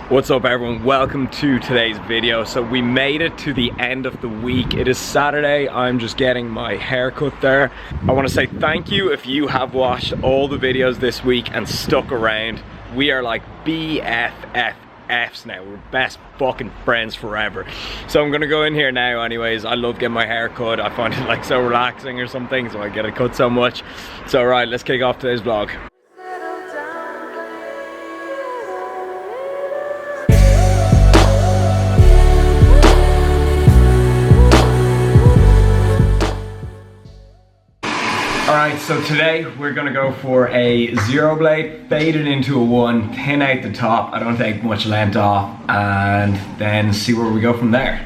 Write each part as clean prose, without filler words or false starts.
What's up everyone, welcome to today's video. So we made it to the end of the week. It is Saturday, I'm just getting my haircut there. I want to say thank you if you have watched all the videos this week and stuck around. We are like BFFs now, we're best fucking friends forever. So I'm gonna go in here now anyways. I love getting my hair cut, I find it like so relaxing or something, so I get it cut so much. So right, let's kick off today's vlog. Alright, so today we're gonna go for a 0 blade, fade it into a 1, thin out the top, I don't take much length off, and then see where we go from there.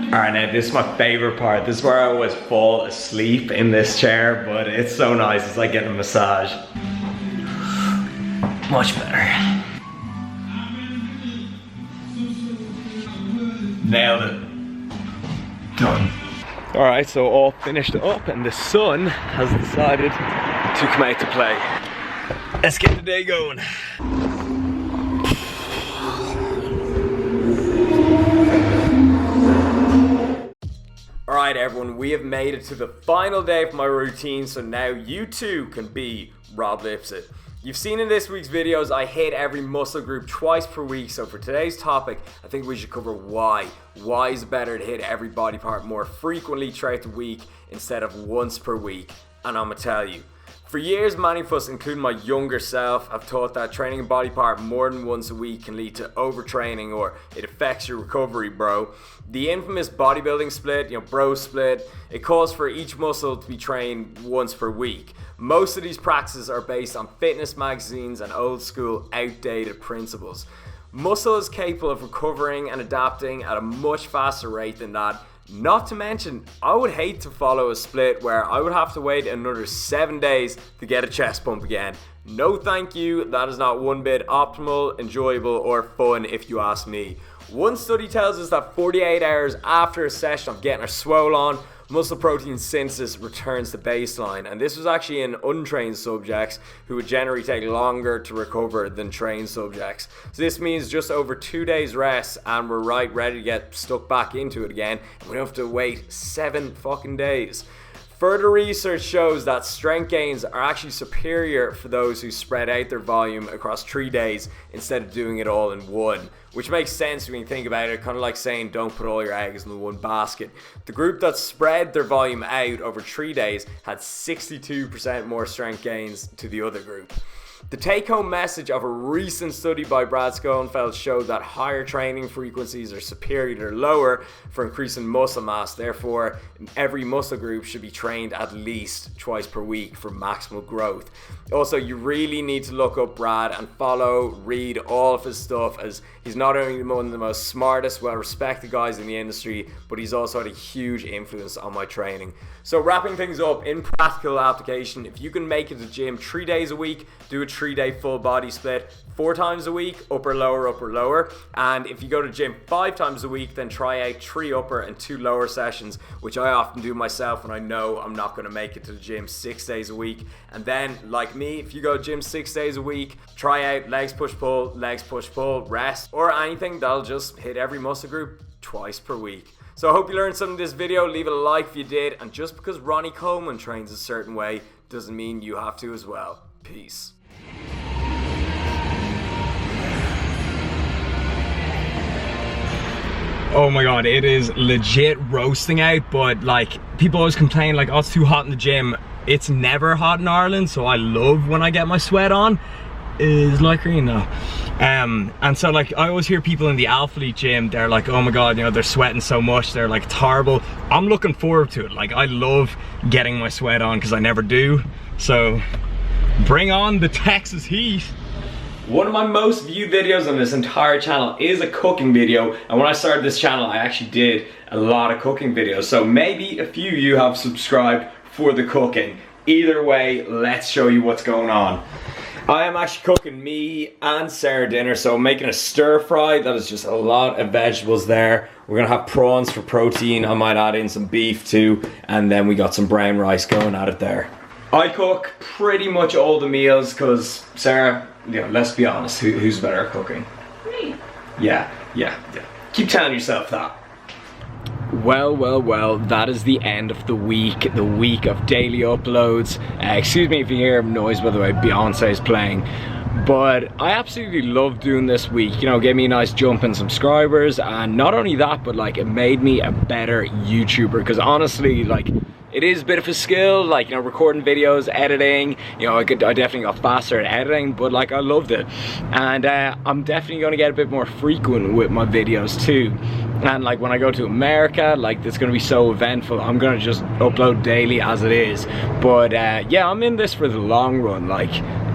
Alright, now this is my favorite part. This is where I always fall asleep in this chair, but it's so nice, it's like getting a massage. Much better. Nailed it. Done. Alright, so all finished up and the sun has decided to come out to play. Let's get the day going. Alright everyone, we have made it to the final day of my routine, so now you too can be Rob Lipsett. You've seen in this week's videos I hit every muscle group twice per week, so for today's topic I think we should cover why. Why is it better to hit every body part more frequently throughout the week instead of once per week? And I'ma tell you. For years, many of us, including my younger self, have thought that training a body part more than once a week can lead to overtraining or it affects your recovery, bro. The infamous bodybuilding split, bro split, it calls for each muscle to be trained once per week. Most of these practices are based on fitness magazines and old school, outdated principles. Muscle is capable of recovering and adapting at a much faster rate than that. Not to mention, I would hate to follow a split where I would have to wait another 7 days to get a chest pump again. No thank you, that is not one bit optimal, enjoyable, or fun if you ask me. One study tells us that 48 hours after a session of getting our swole on, muscle protein synthesis returns to baseline, and this was actually in untrained subjects who would generally take longer to recover than trained subjects. So this means just over 2 days rest and we're ready to get stuck back into it again, and we don't have to wait 7 fucking days. Further research shows that strength gains are actually superior for those who spread out their volume across 3 days instead of doing it all in one, which makes sense when you think about it, kind of like saying don't put all your eggs in the one basket. The group that spread their volume out over 3 days had 62% more strength gains to the other group. The take-home message of a recent study by Brad Schoenfeld showed that higher training frequencies are superior to lower for increasing muscle mass. Therefore, every muscle group should be trained at least twice per week for maximal growth. Also, you really need to look up Brad and read all of his stuff, as he's not only one of the most smartest, well-respected guys in the industry, but he's also had a huge influence on my training. So wrapping things up, in practical application, if you can make it to the gym 3 days a week, do a 3-day full body split, 4 times a week, upper lower, and if you go to the gym 5 times a week, then try out 3 upper and 2 lower sessions, which I often do myself when I know I'm not going to make it to the gym 6 days a week. And then, like me, if you go to the gym 6 days a week, try out legs push pull, rest, or anything that'll just hit every muscle group twice per week. So I hope you learned something in this video. Leave it a like if you did, and just because Ronnie Coleman trains a certain way doesn't mean you have to as well. Peace. Oh my god, it is legit roasting out, but like people always complain like, oh, it's too hot in the gym. It's never hot in Ireland, so I love when I get my sweat on. Is like green now. And so like I always hear people in the Alphalete gym, they're like, oh my god, they're sweating so much, they're like, it's horrible. I'm looking forward to it. Like, I love getting my sweat on because I never do. So bring on the Texas heat. One of my most viewed videos on this entire channel is a cooking video, and when I started this channel I actually did a lot of cooking videos, so maybe a few of you have subscribed for the cooking. Either way, let's show you what's going on. I am actually cooking me and Sarah dinner, so I'm making a stir fry. That is just a lot of vegetables there. We're gonna have prawns for protein. I might add in some beef too, and then we got some brown rice going at it there. I cook pretty much all the meals because Sarah you know, let's be honest, who's better at cooking? Me. Yeah. Keep telling yourself that. Well, that is the end of the week of daily uploads. Excuse me if you hear noise, by the way, Beyonce is playing. But I absolutely love doing this week, you know, gave me a nice jump in subscribers, and not only that, but like it made me a better YouTuber, because honestly, like, it is a bit of a skill, like, you know, recording videos, editing, you know, I definitely got faster at editing, but like, I loved it. And I'm definitely gonna get a bit more frequent with my videos too. And like, when I go to America, like, it's gonna be so eventful, I'm gonna just upload daily as it is. But yeah, I'm in this for the long run. Like,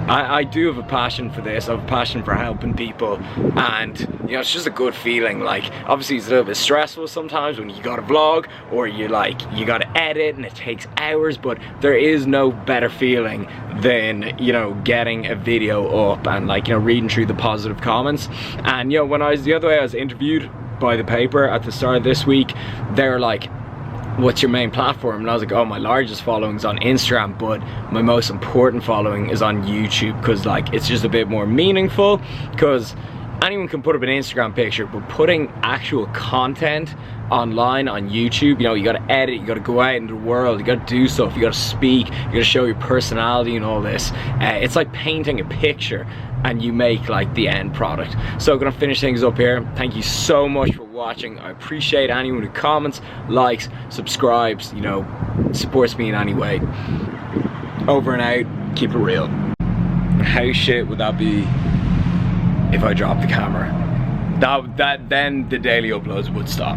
I do have a passion for this. I have a passion for helping people, and you know, it's just a good feeling. Like, obviously it's a little bit stressful sometimes when you gotta vlog, or you gotta edit and it takes hours, but there is no better feeling than, you know, getting a video up and, like, you know, reading through the positive comments. And you know, when I was the other way, I was interviewed by the paper at the start of this week. They're like, what's your main platform? And I was like, oh, my largest following is on Instagram, but my most important following is on YouTube, because like, it's just a bit more meaningful, because anyone can put up an Instagram picture, but putting actual content online on YouTube, you know, you gotta edit, you gotta go out into the world, you gotta do stuff, you gotta speak, you gotta show your personality and all this. It's like painting a picture and you make like the end product. So I'm gonna finish things up here. Thank you so much for watching. I appreciate anyone who comments, likes, subscribes, you know, supports me in any way. Over and out, keep it real. How shit would that be if I dropped the camera? Then the daily uploads would stop.